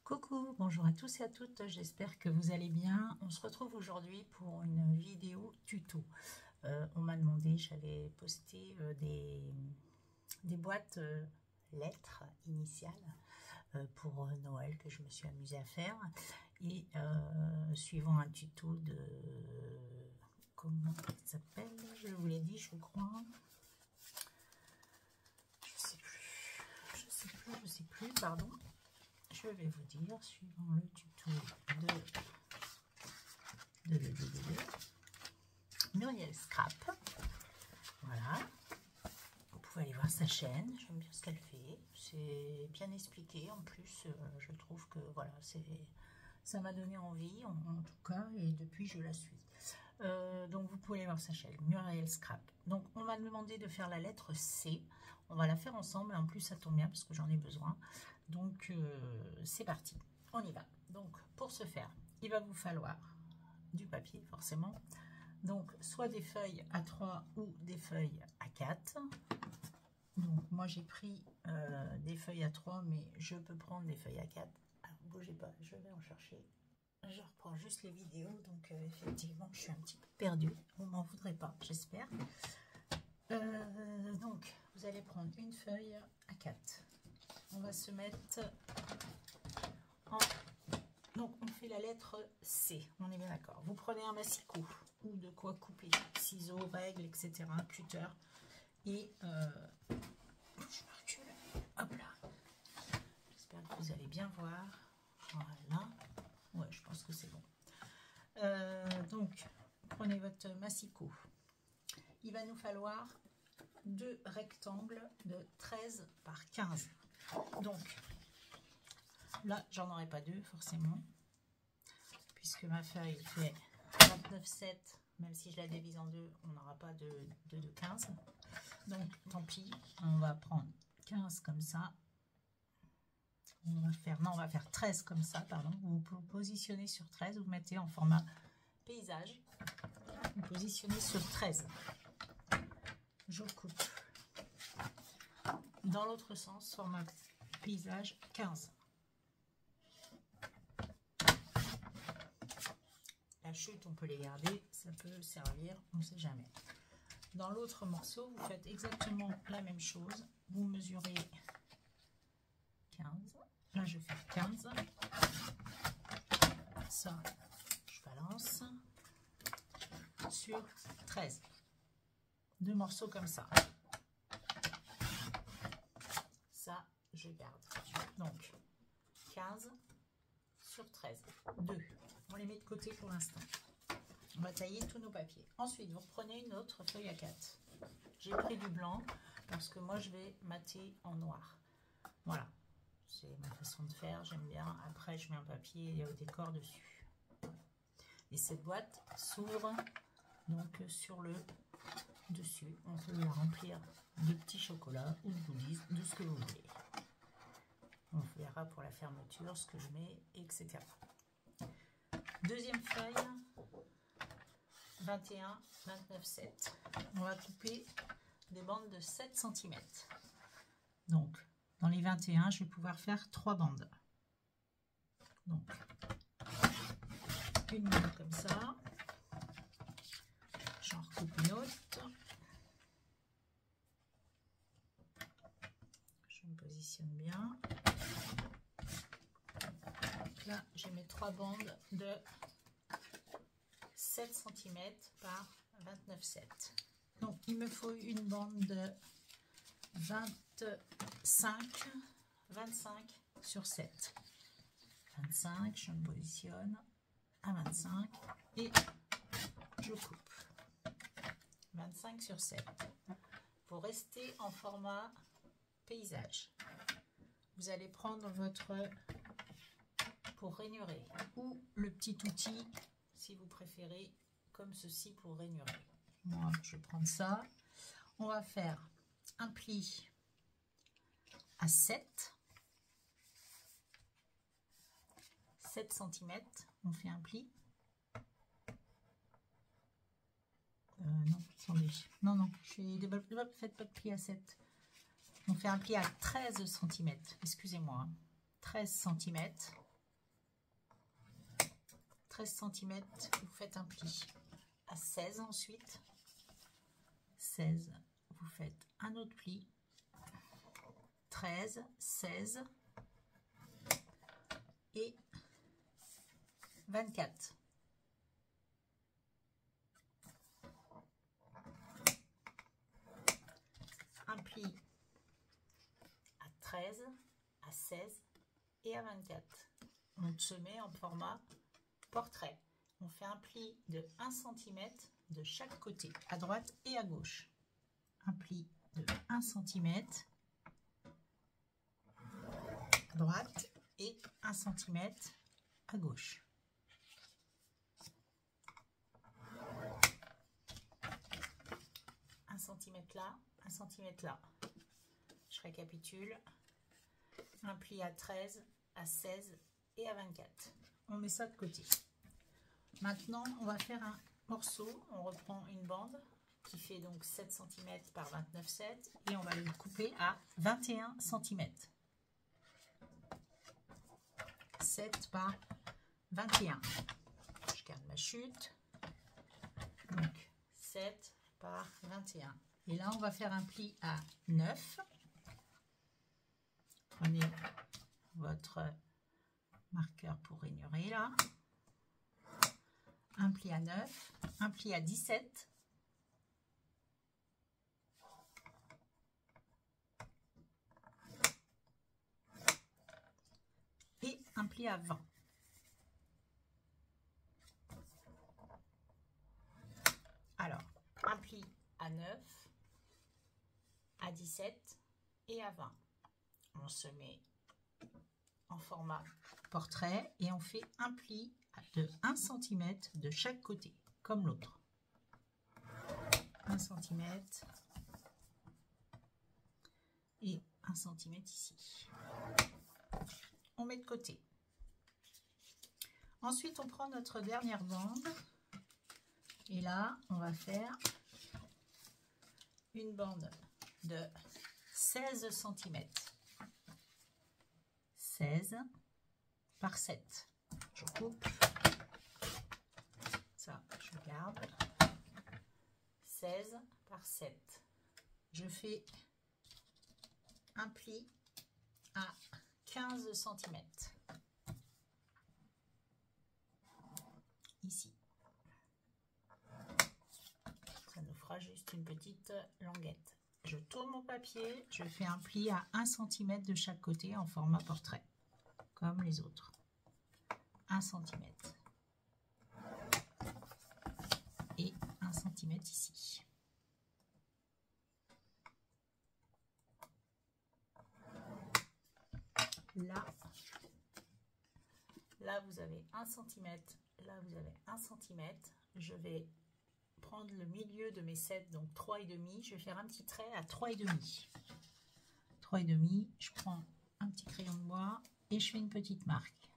Coucou, bonjour à tous et à toutes, j'espère que vous allez bien. On se retrouve aujourd'hui pour une vidéo tuto. On m'a demandé, j'avais posté des boîtes lettres initiales pour Noël que je me suis amusée à faire. Et suivant un tuto de... comment ça s'appelle? Je vous l'ai dit, je crois. Je sais plus, pardon. Je vais vous dire, suivant le tuto de Muriel Scrap. Voilà. Vous pouvez aller voir sa chaîne. J'aime bien ce qu'elle fait. C'est bien expliqué. En plus, je trouve que voilà, ça m'a donné envie, en tout cas, et depuis, je la suis. Donc, vous pouvez aller voir sa chaîne, Muriel Scrap. Donc, on m'a demandé de faire la lettre C. On va la faire ensemble. En plus, ça tombe bien parce que j'en ai besoin. Donc, c'est parti. On y va. Donc, pour ce faire, il va vous falloir du papier, forcément. Donc, soit des feuilles A3 ou des feuilles A4. Donc, moi, j'ai pris des feuilles A3, mais je peux prendre des feuilles A4. Alors, bougez pas, je vais en chercher. Je reprends juste les vidéos, donc effectivement, je suis un petit peu perdue. Vous m'en voudrez pas, j'espère. Donc, vous allez prendre une feuille A4. On va se mettre en... Donc, on fait la lettre C, on est bien d'accord. Vous prenez un massicot ou de quoi couper, ciseaux, règles, etc., cutter. Et je me recule, hop là. J'espère que vous allez bien voir. Voilà. Ouais, je pense que c'est bon. Donc, prenez votre massicot. Il va nous falloir deux rectangles de 13 par 15. Donc, là, j'en aurai pas deux, forcément, puisque ma feuille fait 29,7. Même si je la divise en deux, on n'aura pas de 15. Donc, tant pis, on va prendre 15 comme ça. On va faire 13 comme ça, pardon. Vous vous positionnez sur 13, vous mettez en format paysage. Vous positionnez sur 13. Je coupe. Dans l'autre sens, format paysage 15. La chute, on peut les garder, ça peut servir, on ne sait jamais. Dans l'autre morceau, vous faites exactement la même chose. Vous mesurez 15. Là, je fais 15. Ça, je balance sur 13. Deux morceaux comme ça. Ça, je garde. Donc, 15 sur 13. 2. On les met de côté pour l'instant. On va tailler tous nos papiers. Ensuite, vous reprenez une autre feuille A4. J'ai pris du blanc parce que moi, je vais mater en noir. Voilà. C'est ma façon de faire. J'aime bien. Après, je mets un papier au décor dessus. Et cette boîte s'ouvre donc sur le dessus. On peut la remplir de petits chocolats ou de goodies, de ce que vous voulez. On verra pour la fermeture ce que je mets, etc. Deuxième feuille, 21, 29, 7. On va couper des bandes de 7 cm. Donc, dans les 21, je vais pouvoir faire 3 bandes. Donc, une bande comme ça. J'en recoupe une autre. Je me positionne bien. Donc là, j'ai mes 3 bandes de 7 cm par 29,7. Donc, il me faut une bande de 25 sur 7. 25, je me positionne à 25 et je coupe. 25 sur 7. Pour rester en format paysage, vous allez prendre votre... pour rainurer ou le petit outil si vous préférez comme ceci pour rainurer. Moi je vais prendre ça. On va faire un pli à 7 cm. On fait un pli. Non, attendez. Non, faites pas de pli à 7. On fait un pli à 13 cm. Excusez-moi. 13 cm. 13 cm, vous faites un pli à 16 ensuite. 16, vous faites un autre pli. 13, 16 et 24. Un pli à 13, à 16 et à 24. On se met en format portrait. On fait un pli de 1 cm de chaque côté, à droite et à gauche. Un pli de 1 cm à droite et 1 cm à gauche. Un centimètre là, 1 cm là. Je récapitule. Un pli à 13, à 16 et à 24. On met ça de côté. Maintenant, on va faire un morceau. On reprend une bande qui fait donc 7 cm par 29,7 et on va le couper à 21 cm. 7 par 21. Je garde ma chute. Donc 7 par 21. Et là, on va faire un pli à 9. Prenez votre marqueur pour raignorer là. Un pli à 9, un pli à 17. Et un pli à 20. Alors, un pli à 9, à 17 et à 20. On se met en format portrait et on fait un pli de 1 cm de chaque côté, comme l'autre. 1 cm et 1 cm ici. On met de côté. Ensuite, on prend notre dernière bande et là, on va faire une bande de 16 cm. 16 par 7. Je coupe. Ça, je garde. 16 par 7. Je fais un pli à 15 cm. Ici. Ça nous fera juste une petite languette. Je tourne mon papier, je fais un pli à 1 cm de chaque côté en format portrait, comme les autres. 1 cm. Et 1 cm ici. Là vous avez 1 cm, là vous avez 1 cm. Je vais prendre le milieu de mes 7, donc 3,5. Je vais faire un petit trait à 3,5. 3,5, je prends un petit crayon de bois et je fais une petite marque.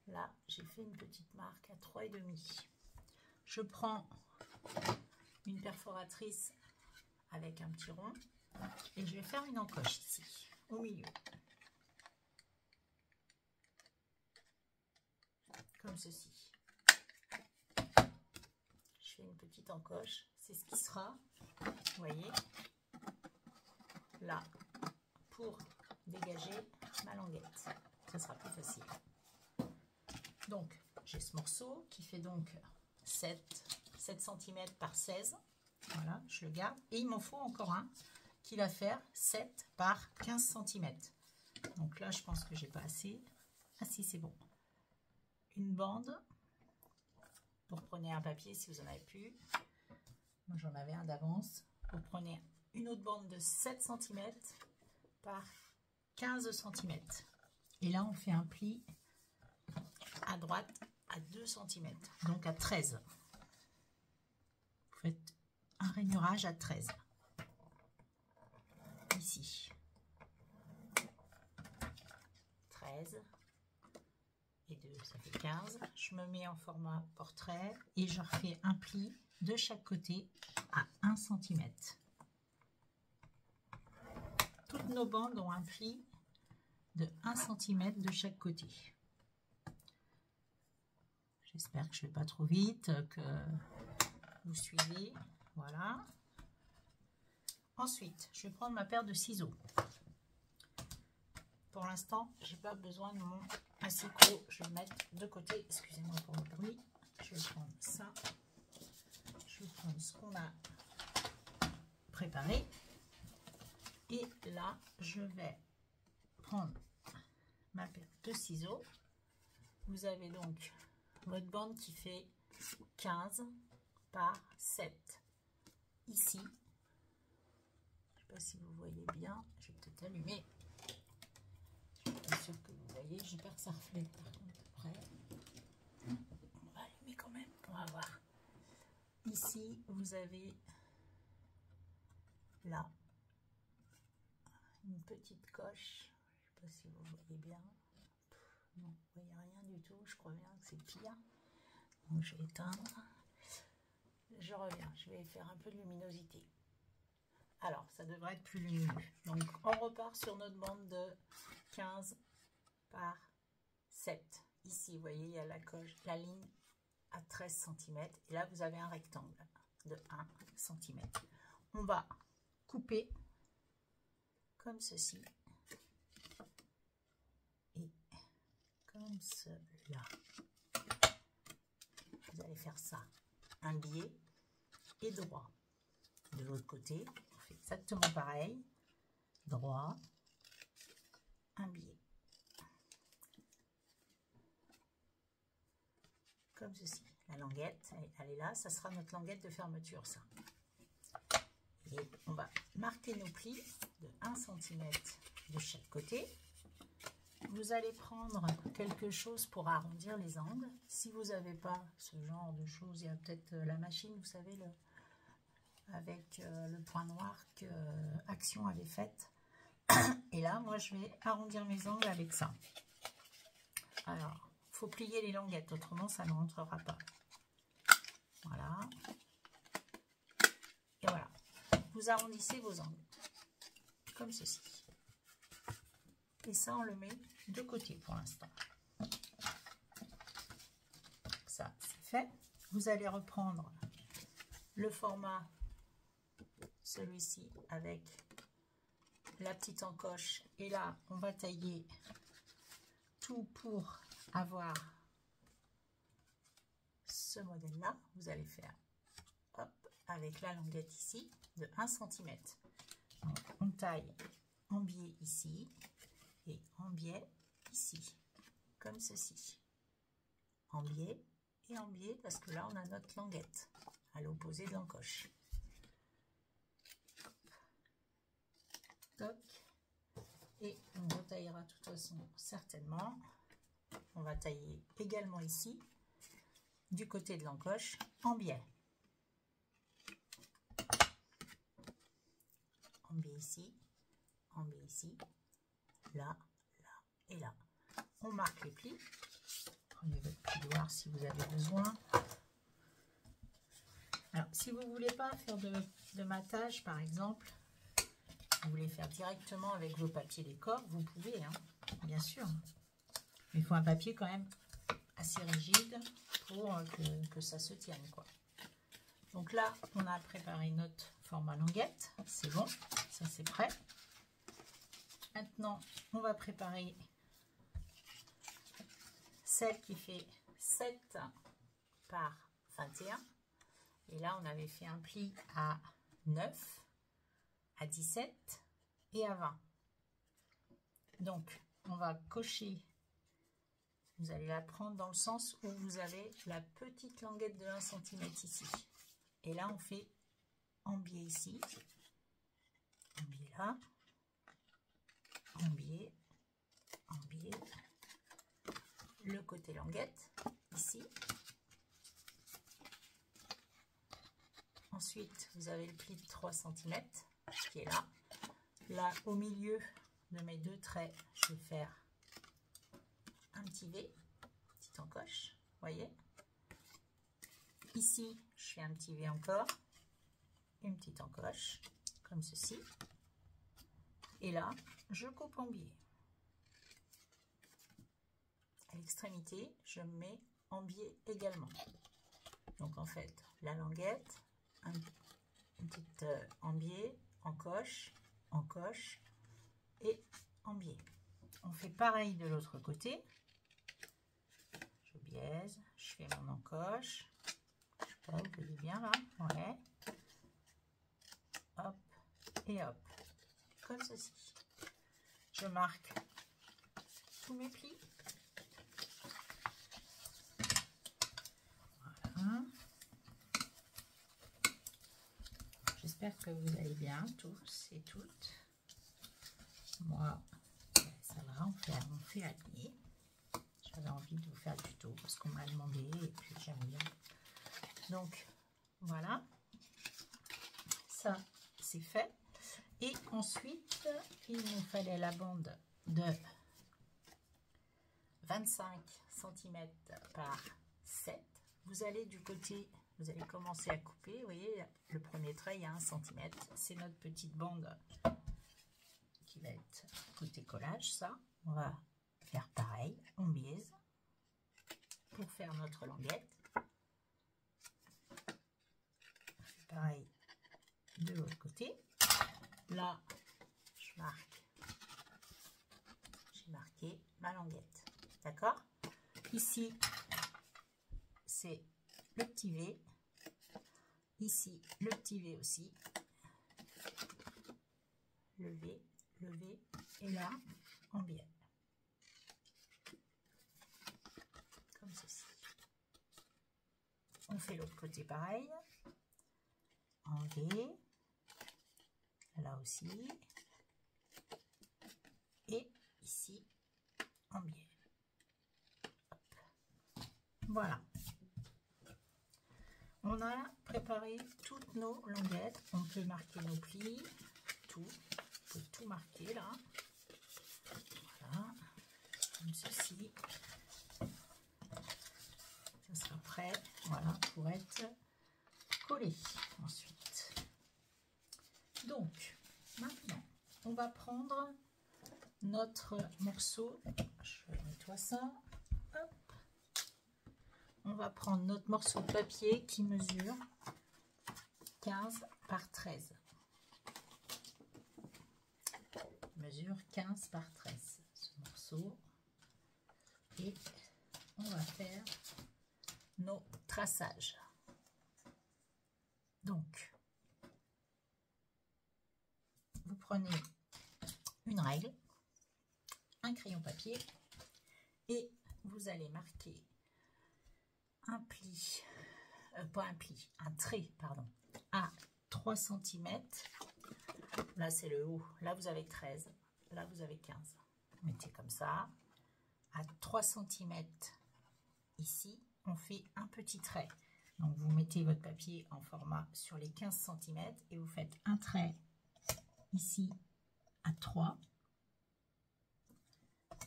Là, j'ai fait une petite marque à 3,5. Je prends une perforatrice avec un petit rond et je vais faire une encoche ici, au milieu. Comme ceci. Je fais une petite encoche, c'est ce qui sera, vous voyez, là, pour dégager ma languette. Ça sera plus facile. Donc, j'ai ce morceau qui fait donc 7 cm par 16. Voilà, je le garde. Et il m'en faut encore un qui va faire 7 par 15 cm. Donc là, je pense que j'ai pas assez. Ah si, c'est bon. Une bande. Vous reprenez un papier si vous en avez plus. Moi, j'en avais un d'avance. Vous prenez une autre bande de 7 cm par 15 cm. Et là, on fait un pli à droite à 2 cm, donc à 13. Vous faites un rainurage à 13. Ici. 13 et 2, ça fait 15. Je me mets en format portrait et je refais un pli de chaque côté à 1 cm. Toutes nos bandes ont un pli de 1 cm de chaque côté. J'espère que je ne vais pas trop vite, que vous suivez. Voilà. Ensuite, je vais prendre ma paire de ciseaux. Pour l'instant, je n'ai pas besoin de mon massicot. Je vais le mettre de côté. Excusez-moi pour le bruit. Je vais prendre ça. Je vais prendre ce qu'on a préparé. Et là, je vais prendre ma paire de ciseaux. Vous avez donc votre bande qui fait 15 par 7. Ici, je ne sais pas si vous voyez bien, je vais peut-être allumer. Je suis pas sûre que vous voyez, j'ai peur que ça reflète par contre après. On va allumer quand même, on va voir. Ici, vous avez là une petite coche. Je ne sais pas si vous voyez bien. Non, vous ne voyez rien du tout. Je crois bien que c'est pire. Donc, je vais éteindre. Je reviens. Je vais faire un peu de luminosité. Alors, ça devrait être plus lumineux. Donc, on repart sur notre bande de 15 par 7. Ici, vous voyez, il y a la coche, la ligne à 13 cm. Et là, vous avez un rectangle de 1 cm. On va couper comme ceci. Et comme cela. Vous allez faire ça. Un biais et droit. De l'autre côté, on fait exactement pareil. Droit, un biais. Comme ceci. La languette, elle est là. Ça sera notre languette de fermeture, ça. Et on va marquer nos plis de 1 cm de chaque côté. Vous allez prendre quelque chose pour arrondir les angles. Si vous n'avez pas ce genre de choses, il y a peut-être la machine, vous savez, avec le point noir que Action avait faite. Et là, moi, je vais arrondir mes angles avec ça. Alors, il faut plier les languettes, autrement, ça ne rentrera pas. Voilà. Et voilà. Vous arrondissez vos angles. Comme ceci. Et ça, on le met de côté pour l'instant. Ça, c'est fait. Vous allez reprendre le format, celui-ci, avec la petite encoche. Et là, on va tailler tout pour avoir ce modèle-là. Vous allez faire, hop, avec la languette ici, de 1 cm. Donc, on taille en biais ici. Et en biais ici, comme ceci. En biais et en biais, parce que là, on a notre languette à l'opposé de l'encoche. Toc. Et on retaillera de toute façon certainement. On va tailler également ici, du côté de l'encoche, en biais. En biais ici, en biais ici. Là, là et là. On marque les plis. Prenez votre plioir si vous avez besoin. Alors, si vous ne voulez pas faire de matage, par exemple, vous voulez faire directement avec vos papiers décor, vous pouvez, hein, bien sûr. Mais il faut un papier quand même assez rigide pour que ça se tienne, quoi. Donc là, on a préparé notre format languette. C'est bon, ça c'est prêt. Maintenant, on va préparer celle qui fait 7 par 21. Et là, on avait fait un pli à 9, à 17 et à 20. Donc, on va cocher. Vous allez la prendre dans le sens où vous avez la petite languette de 1 cm ici. Et là, on fait en biais ici, en biais là. En biais, le côté languette, ici. Ensuite, vous avez le pli de 3 cm qui est là. Là, au milieu de mes deux traits, je vais faire un petit V, petite encoche, voyez. Ici, je fais un petit V encore, une petite encoche, comme ceci. Et là, je coupe en biais. l'extrémité, je mets en biais également. Donc en fait, la languette, une petite en biais, en coche et en biais. On fait pareil de l'autre côté. Je biaise, je fais mon encoche. Je sais pas, vous voyez bien là, ouais. Hop et hop, comme ceci. Je marque tous mes plis. Voilà. J'espère que vous allez bien tous et toutes. Moi, ça va, on fait la nuit. J'avais envie de vous faire du tuto parce qu'on m'a demandé et puis j'aime bien. Donc, voilà. Ça, c'est fait. Et ensuite, il nous fallait la bande de 25 cm par 7. Vous allez du côté, vous allez commencer à couper. Vous voyez, le premier trait, il y a 1 cm. C'est notre petite bande qui va être côté collage, ça. On va faire pareil, on biaise pour faire notre languette. Pareil de l'autre côté. Là, j'ai marqué ma languette. D'accord? Ici, c'est le petit V. Ici, le petit V aussi. Le V, et là, en biais. Comme ceci. On fait l'autre côté pareil. En V. Là aussi. Et ici, en biais. Voilà. On a préparé toutes nos languettes. On peut marquer nos plis. Tout. On peut tout marquer là. Voilà. Comme ceci. Ça sera prêt. Voilà. Pour être collé ensuite. Donc, maintenant, on va prendre notre morceau. Je nettoie ça. Hop. On va prendre notre morceau de papier qui mesure 15 par 13. Mesure 15 par 13, ce morceau. Et on va faire nos traçages. Donc, vous prenez une règle, un crayon papier et vous allez marquer un pli, pas un pli, un trait, pardon, à 3 cm. Là, c'est le haut. Là, vous avez 13. Là, vous avez 15. Vous mettez comme ça. À 3 cm ici, on fait un petit trait. Donc, vous mettez votre papier en format sur les 15 cm et vous faites un trait ici à 3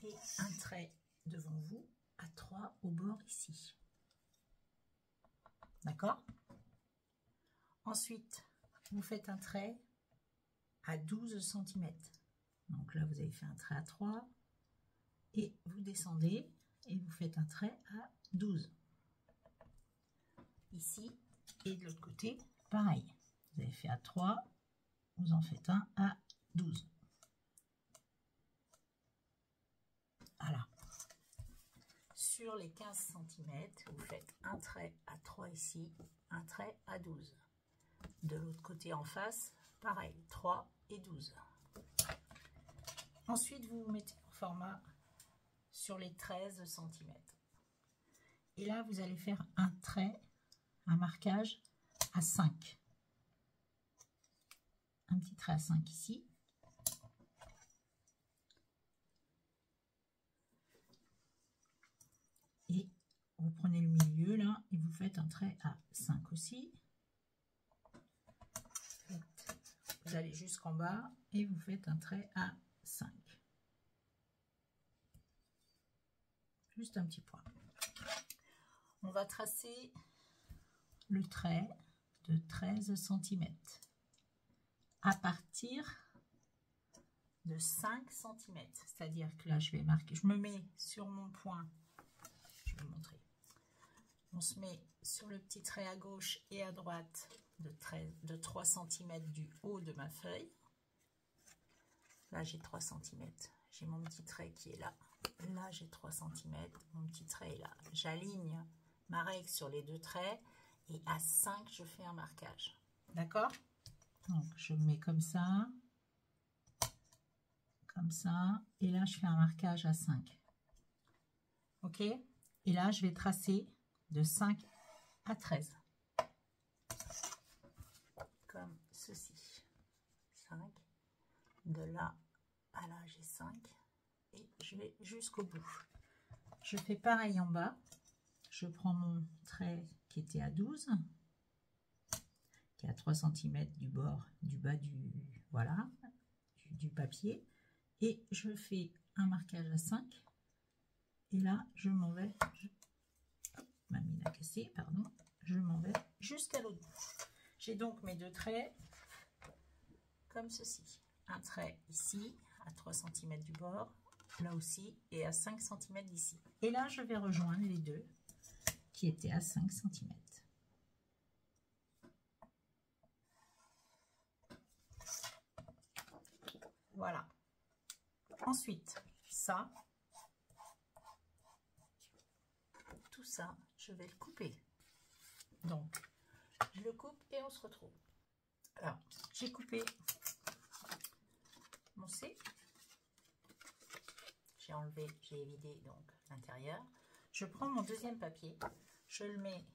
et un trait devant vous à 3 au bord ici. D'accord? Ensuite, vous faites un trait à 12 cm. Donc là, vous avez fait un trait à 3 et vous descendez et vous faites un trait à 12. Ici et de l'autre côté, pareil. Vous avez fait à 3, vous en faites un à 12. Voilà. Sur les 15 cm, vous faites un trait à 3 ici, un trait à 12. De l'autre côté en face, pareil, 3 et 12. Ensuite, vous vous mettez en format sur les 13 cm. Et là, vous allez faire un trait, un marquage à 5. Un petit trait à 5 ici. Et vous prenez le milieu là et vous faites un trait à 5 aussi. Vous allez jusqu'en bas et vous faites un trait à 5. Juste un petit point. On va tracer le trait de 13 cm à partir de 5 cm. C'est-à-dire que là, je vais marquer, je me mets sur mon point vais vous montrer. On se met sur le petit trait à gauche et à droite de 3 cm du haut de ma feuille. Là, j'ai 3 cm. J'ai mon petit trait qui est là. Là, j'ai 3 cm. Mon petit trait est là. J'aligne ma règle sur les deux traits et à 5, je fais un marquage. D'accord? Donc, je me mets comme ça. Comme ça. Et là, je fais un marquage à 5. OK? Et là, je vais tracer de 5 à 13. Comme ceci. 5. De là à là, j'ai 5. Et je vais jusqu'au bout. Je fais pareil en bas. Je prends mon trait qui était à 12, qui est à 3 cm du bord, du bas voilà, du papier. Et je fais un marquage à 5. Et là, je m'en vais. Ma mine a cassé, pardon. Je m'en vais jusqu'à l'autre bout. J'ai donc mes deux traits comme ceci. Un trait ici, à 3 cm du bord, là aussi, et à 5 cm d'ici. Et là, je vais rejoindre les deux qui étaient à 5 cm. Voilà. Ensuite, ça, tout ça, je vais le couper. Donc, je le coupe et on se retrouve. Alors, j'ai coupé mon C. J'ai enlevé, j'ai évidé donc l'intérieur. Je prends mon deuxième papier, je le mets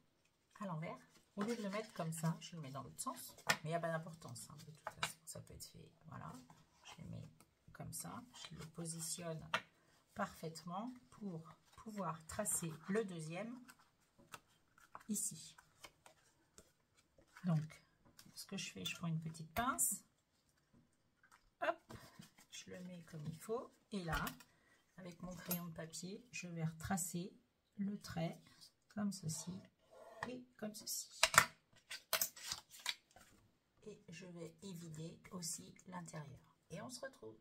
à l'envers. Au lieu de le mettre comme ça, je le mets dans l'autre sens. Mais il n'y a pas d'importance, hein, de toute façon, ça peut être fait. Voilà, je le mets comme ça. Je le positionne parfaitement pour pouvoir tracer le deuxième ici. Donc, ce que je fais, je prends une petite pince. Hop, je le mets comme il faut. Et là, avec mon crayon de papier, je vais retracer le trait comme ceci et comme ceci. Et je vais évider aussi l'intérieur. Et on se retrouve.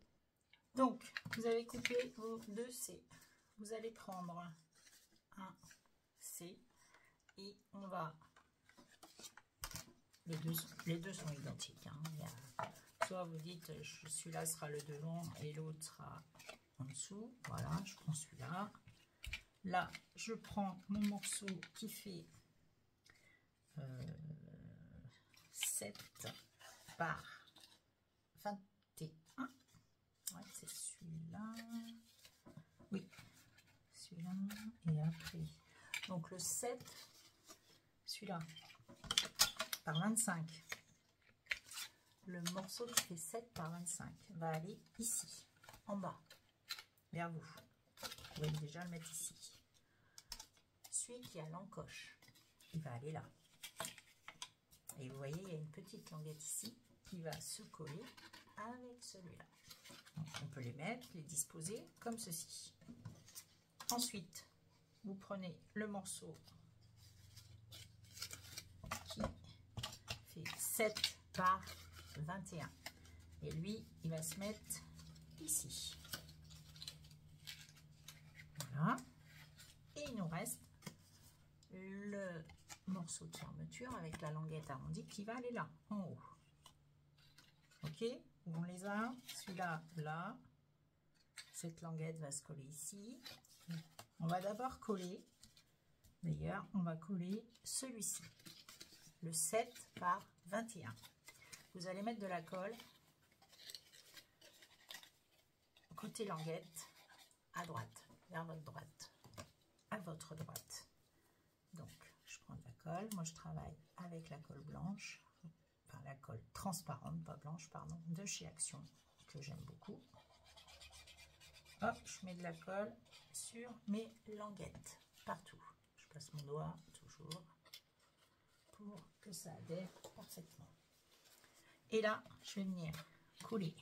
Donc, vous avez coupé vos deux C. Vous allez prendre un C et on va... Les deux sont identiques. Hein. Soit vous dites, celui-là sera le devant et l'autre sera en dessous. Voilà, je prends celui-là. Là, je prends mon morceau qui fait 7 par 21. Ouais, c'est celui-là. Oui, celui-là. Et après, donc le 7, celui-là, par 25. Le morceau qui fait 7 par 25 va aller ici, en bas, vers vous. Vous pouvez déjà le mettre ici. Celui qui a l'encoche, il va aller là. Et vous voyez, il y a une petite languette ici qui va se coller avec celui-là. On peut les mettre, les disposer comme ceci. Ensuite, vous prenez le morceau qui fait 7 par 21. Et lui, il va se mettre ici. Voilà. Et il nous reste le morceau de fermeture avec la languette arrondie qui va aller là, en haut. Ok, on les a. Celui-là, là. Cette languette va se coller ici. On va d'abord coller. D'ailleurs, on va coller celui-ci. Le 7 par 21. Vous allez mettre de la colle côté languette à droite, vers votre droite, à votre droite. Donc, je prends de la colle. Moi, je travaille avec la colle blanche, enfin la colle transparente, pas blanche, pardon, de chez Action, que j'aime beaucoup. Hop, je mets de la colle sur mes languettes, partout. Je passe mon doigt, toujours, pour que ça adhère parfaitement. Et là, je vais venir coller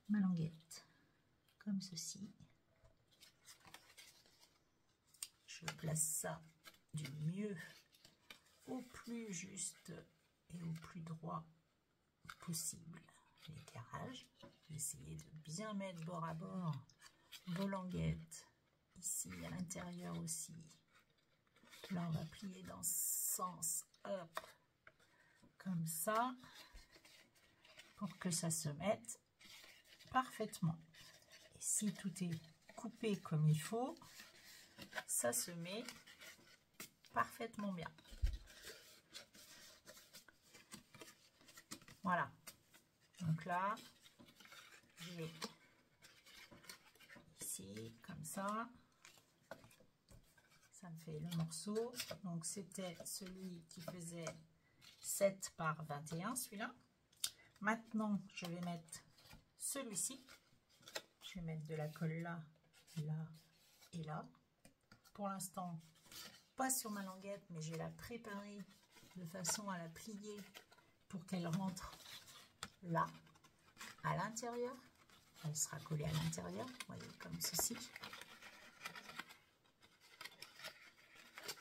ma languette comme ceci. Je place ça du mieux au plus juste et au plus droit possible. L'éclairage, essayez de bien mettre bord à bord vos languettes ici à l'intérieur aussi. Là, on va plier dans ce sens, hop, comme ça, pour que ça se mette parfaitement. Et si tout est coupé comme il faut, ça se met parfaitement bien. Voilà. Donc là, j'ai ici, comme ça. Ça me fait le morceau. Donc c'était celui qui faisait 7 par 21, celui-là. Maintenant, je vais mettre celui-ci. Je vais mettre de la colle là, là et là. Pour l'instant, pas sur ma languette, mais je vais la préparer de façon à la plier pour qu'elle rentre là, à l'intérieur. Elle sera collée à l'intérieur, vous voyez, comme ceci.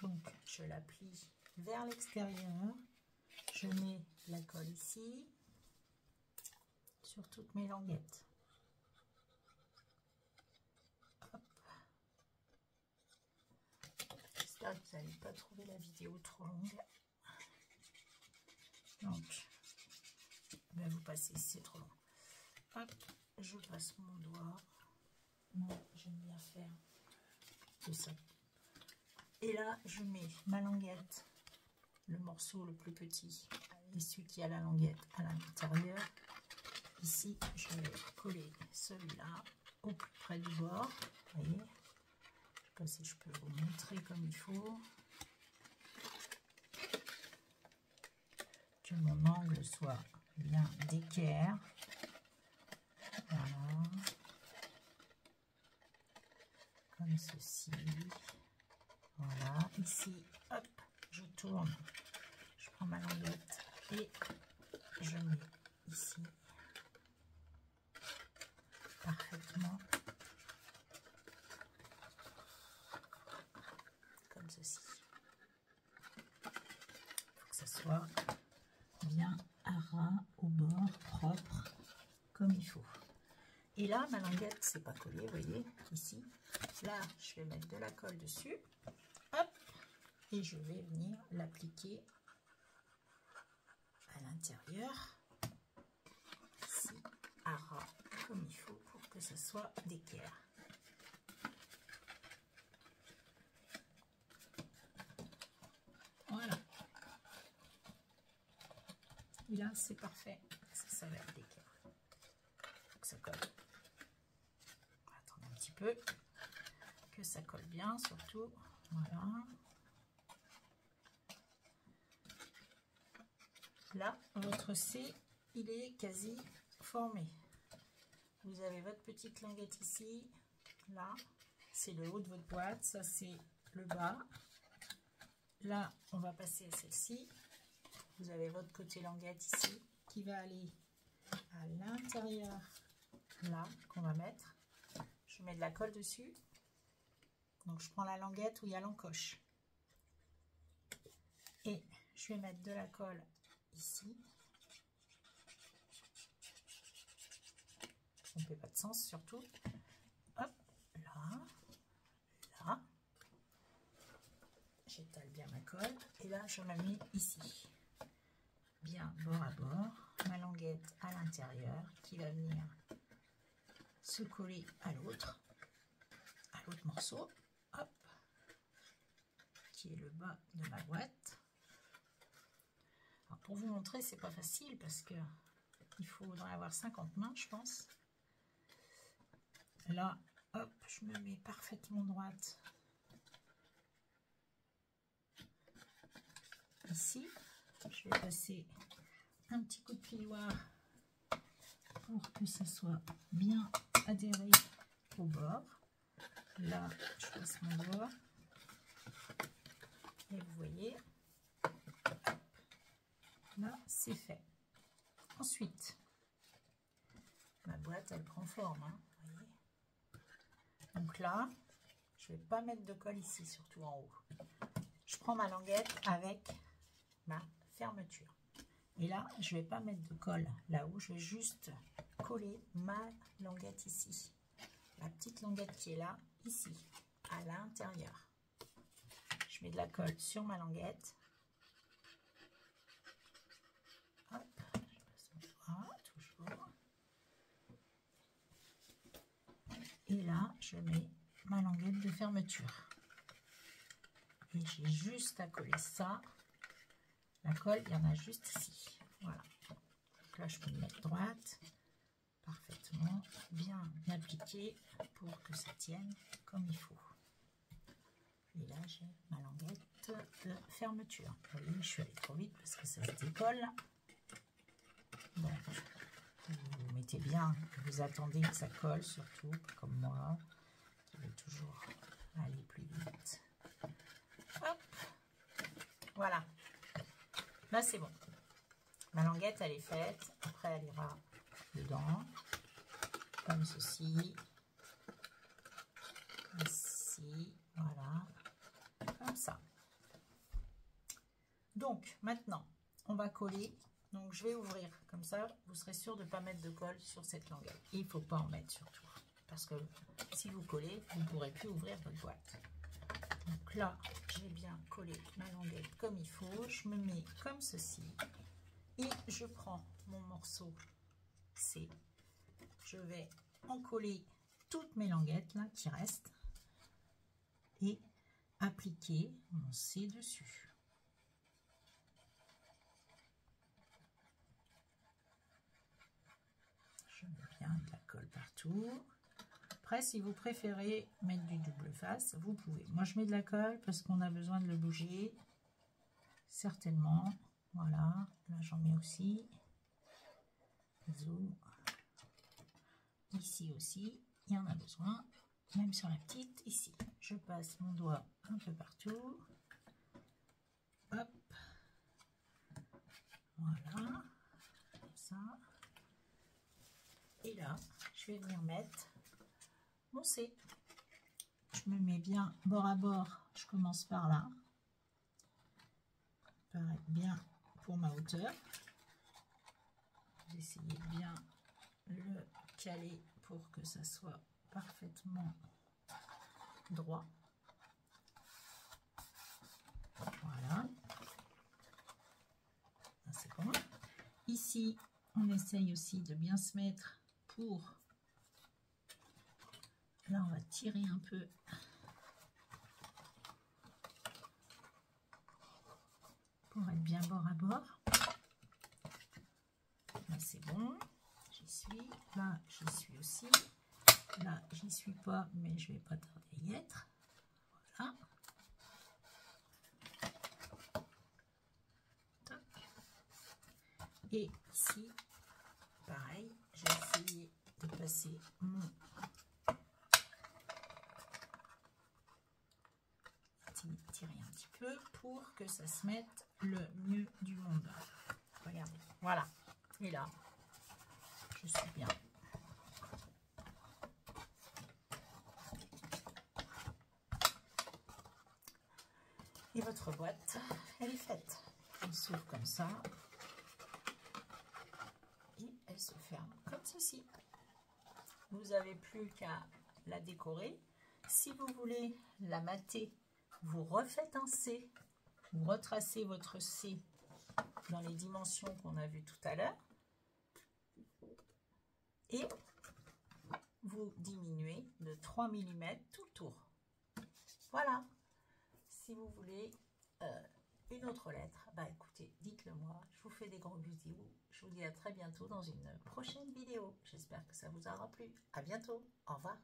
Donc, je la plie vers l'extérieur. Je mets la colle ici, sur toutes mes languettes. Hop. J'espère que vous n'allez pas trouver la vidéo trop longue. Donc, ben vous passez, c'est trop long. Hop, je passe mon doigt. Moi, j'aime bien faire tout ça. Et là, je mets ma languette, le morceau le plus petit, et celui qui a la languette à l'intérieur. Ici, je vais coller celui-là au plus près du bord. Vous voyez, je ne sais pas si je peux vous montrer comme il faut. Que mon angle soit bien d'équerre. Voilà. Comme ceci. Voilà. Ici, hop, je tourne. Je prends ma languette et je mets ici parfaitement comme ceci. Il faut que ça soit bien à ras au bord, propre, comme il faut. Et là, ma languette, c'est pas collé, vous voyez, ici. Là, je vais mettre de la colle dessus. Hop, et je vais venir l'appliquer à l'intérieur, ici, à ras, comme il faut, pour que ce soit d'équerre. Voilà. Et là, c'est parfait. Ça va être d'équerre. Faut que ça colle. On va attendre un petit peu. Que ça colle bien, surtout. Voilà. Là, votre C, il est quasi formé. Vous avez votre petite languette ici. Là, c'est le haut de votre boîte. Ça, c'est le bas. Là, on va passer à celle-ci. Vous avez votre côté languette ici qui va aller à l'intérieur, là, qu'on va mettre. Je mets de la colle dessus. Donc, je prends la languette où il y a l'encoche. Et je vais mettre de la colle ici. On ne fait pas de sens, surtout. Hop, là, là. J'étale bien ma colle. Et là, je la mets ici. Bien bord à bord. Ma languette à l'intérieur qui va venir se coller à l'autre morceau. Hop, qui est le bas de ma boîte. Alors pour vous montrer, c'est pas facile parce que il faudrait avoir 50 mains, je pense. Là, hop, je me mets parfaitement droite. Ici, je vais passer un petit coup de plioir pour que ça soit bien adhéré au bord. Là, je passe mon doigt. Et vous voyez, là, c'est fait. Ensuite, ma boîte, elle prend forme. Hein, vous voyez. Donc là, je ne vais pas mettre de colle ici, surtout en haut. Je prends ma languette avec ma fermeture. Et là, je ne vais pas mettre de colle là-haut. Je vais juste coller ma languette ici. La petite languette qui est là, ici, à l'intérieur. Je mets de la colle sur ma languette. Hop, je passe mon doigt, toujours. Et là, je mets ma languette de fermeture. Et j'ai juste à coller ça. La colle, il y en a juste ici. Voilà. Donc là, je peux me mettre droite, parfaitement, bien appliquée pour que ça tienne comme il faut. Et là, j'ai ma languette de fermeture. Vous voyez, je suis allée trop vite parce que ça se décolle. Donc, vous mettez bien, vous attendez que ça colle, surtout, comme moi, qui veut toujours aller plus vite. Hop, voilà. Là, c'est bon. Ma languette, elle est faite. Après, elle ira dedans, comme ceci. Ici, voilà. Comme ça. Donc, maintenant, on va coller. Donc, je vais ouvrir. Comme ça, vous serez sûr de ne pas mettre de colle sur cette languette. Et il ne faut pas en mettre surtout. Parce que si vous collez, vous ne pourrez plus ouvrir votre boîte. Donc là, j'ai bien collé ma languette comme il faut. Je me mets comme ceci. Et je prends mon morceau C. Je vais en coller toutes mes languettes là qui restent. Et appliquer mon C dessus. Je mets bien de la colle partout. Après, si vous préférez mettre du double face, vous pouvez. Moi, je mets de la colle parce qu'on a besoin de le bouger. Certainement. Voilà. Là, j'en mets aussi. Zoom. Ici aussi, il y en a besoin. Même sur la petite, ici. Je passe mon doigt un peu partout. Hop. Voilà. Comme ça. Et là, je vais venir mettre mon C. Je me mets bien bord à bord. Je commence par là. Pareil, bien pour ma hauteur. J'essaye de bien le caler pour que ça soit parfaitement droit. Voilà. C'est bon. Ici, on essaye aussi de bien se mettre pour... Là, on va tirer un peu. Pour être bien bord à bord. Là, c'est bon. J'y suis. Là, j'y suis aussi. Là, j'y suis pas, mais je vais pas tarder à y être. Voilà. Et ici, pareil, j'ai essayé de passer mon tirer un petit peu pour que ça se mette le mieux du monde. Regardez, voilà. Et là, je suis bien. Et votre boîte, elle est faite. Elle s'ouvre comme ça. Et elle se ferme comme ceci. Vous n'avez plus qu'à la décorer. Si vous voulez la mater, vous refaites un C. Vous retracez votre C dans les dimensions qu'on a vues tout à l'heure. Et vous diminuez de 3 mm tout le tour. Voilà. Si vous voulez une autre lettre, bah écoutez, dites-le moi. Je vous fais des gros bisous. Je vous dis à très bientôt dans une prochaine vidéo. J'espère que ça vous aura plu. À bientôt. Au revoir.